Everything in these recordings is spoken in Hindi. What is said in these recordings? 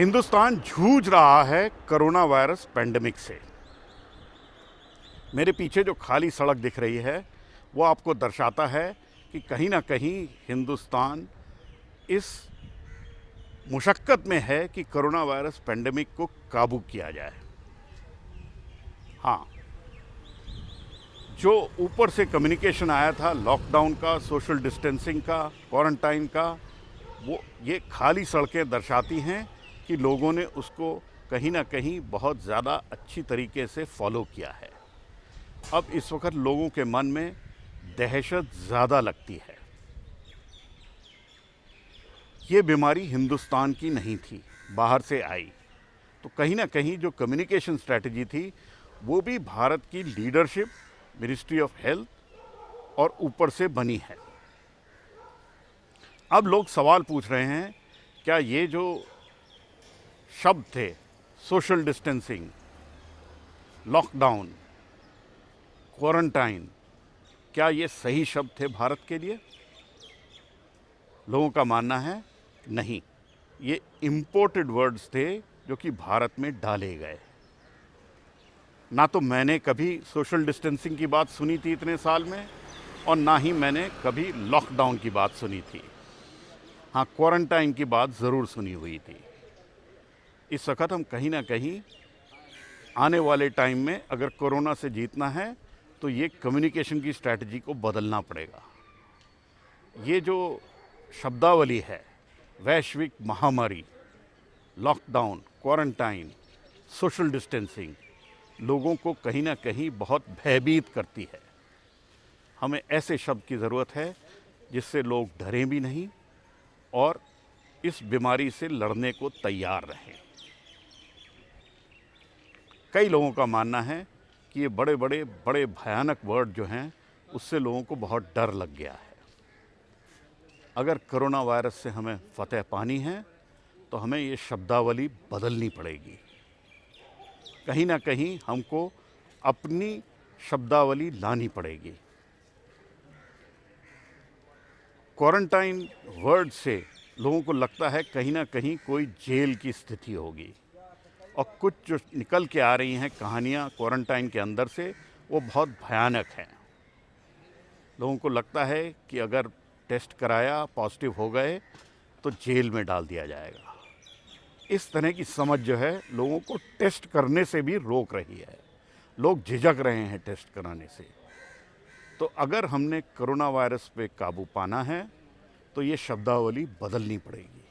हिंदुस्तान जूझ रहा है कोरोना वायरस पेंडेमिक से। मेरे पीछे जो खाली सड़क दिख रही है वो आपको दर्शाता है कि कहीं ना कहीं हिंदुस्तान इस मुशक्क़त में है कि कोरोना वायरस पेंडेमिक को काबू किया जाए। हाँ, जो ऊपर से कम्युनिकेशन आया था लॉकडाउन का, सोशल डिस्टेंसिंग का, क्वारंटाइन का, वो ये खाली सड़कें दर्शाती हैं कि लोगों ने उसको कहीं ना कहीं बहुत ज़्यादा अच्छी तरीके से फॉलो किया है। अब इस वक्त लोगों के मन में दहशत ज़्यादा लगती है। ये बीमारी हिंदुस्तान की नहीं थी, बाहर से आई। तो कहीं ना कहीं जो कम्युनिकेशन स्ट्रैटेजी थी वो भी भारत की लीडरशिप, मिनिस्ट्री ऑफ हेल्थ और ऊपर से बनी है। अब लोग सवाल पूछ रहे हैं, क्या ये जो शब्द थे सोशल डिस्टेंसिंग, लॉकडाउन, क्वारंटाइन, क्या ये सही शब्द थे भारत के लिए? लोगों का मानना है नहीं, ये इंपोर्टेड वर्ड्स थे जो कि भारत में डाले गए। ना तो मैंने कभी सोशल डिस्टेंसिंग की बात सुनी थी इतने साल में, और ना ही मैंने कभी लॉकडाउन की बात सुनी थी। हाँ, क्वारंटाइन की बात ज़रूर सुनी हुई थी। इस वक्त हम कहीं ना कहीं आने वाले टाइम में अगर कोरोना से जीतना है तो ये कम्युनिकेशन की स्ट्रैटेजी को बदलना पड़ेगा। ये जो शब्दावली है, वैश्विक महामारी, लॉकडाउन, क्वारंटाइन, सोशल डिस्टेंसिंग, लोगों को कहीं ना कहीं बहुत भयभीत करती है। हमें ऐसे शब्द की ज़रूरत है जिससे लोग डरें भी नहीं और इस बीमारी से लड़ने को तैयार रहें। कई लोगों का मानना है कि ये बड़े भयानक वर्ड जो हैं उससे लोगों को बहुत डर लग गया है। अगर कोरोना वायरस से हमें फतेह पानी है तो हमें ये शब्दावली बदलनी पड़ेगी। कहीं ना कहीं हमको अपनी शब्दावली लानी पड़ेगी। क्वारंटाइन वर्ड से लोगों को लगता है कहीं ना कहीं कोई जेल की स्थिति होगी, और कुछ जो निकल के आ रही हैं कहानियाँ क्वारंटाइन के अंदर से वो बहुत भयानक हैं। लोगों को लगता है कि अगर टेस्ट कराया, पॉजिटिव हो गए तो जेल में डाल दिया जाएगा। इस तरह की समझ जो है लोगों को टेस्ट करने से भी रोक रही है। लोग झिझक रहे हैं टेस्ट कराने से। तो अगर हमने कोरोना वायरस पे काबू पाना है तो ये शब्दावली बदलनी पड़ेगी।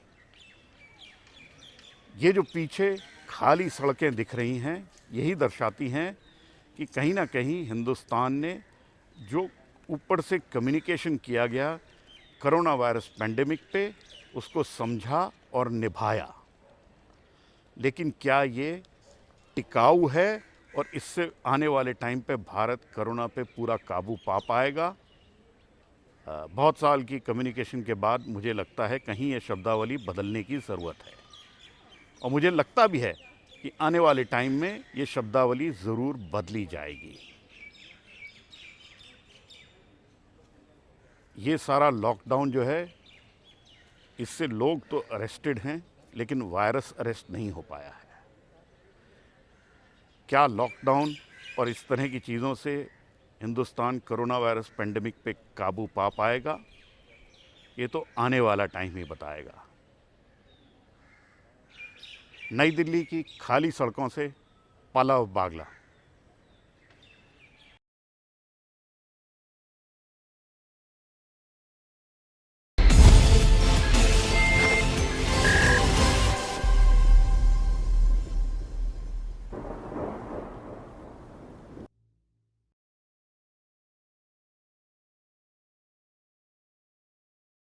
ये जो पीछे खाली सड़कें दिख रही हैं यही दर्शाती हैं कि कहीं ना कहीं हिंदुस्तान ने जो ऊपर से कम्युनिकेशन किया गया कोरोना वायरस पेंडेमिक पे, उसको समझा और निभाया। लेकिन क्या ये टिकाऊ है और इससे आने वाले टाइम पे भारत कोरोना पे पूरा काबू पा पाएगा? बहुत साल की कम्युनिकेशन के बाद मुझे लगता है कहीं ये शब्दावली बदलने की ज़रूरत है, और मुझे लगता भी है कि आने वाले टाइम में ये शब्दावली ज़रूर बदली जाएगी। ये सारा लॉकडाउन जो है इससे लोग तो अरेस्टेड हैं लेकिन वायरस अरेस्ट नहीं हो पाया है। क्या लॉकडाउन और इस तरह की चीज़ों से हिंदुस्तान कोरोना वायरस पेंडेमिक पे काबू पा पाएगा? ये तो आने वाला टाइम ही बताएगा। नई दिल्ली की खाली सड़कों से पलव बागला।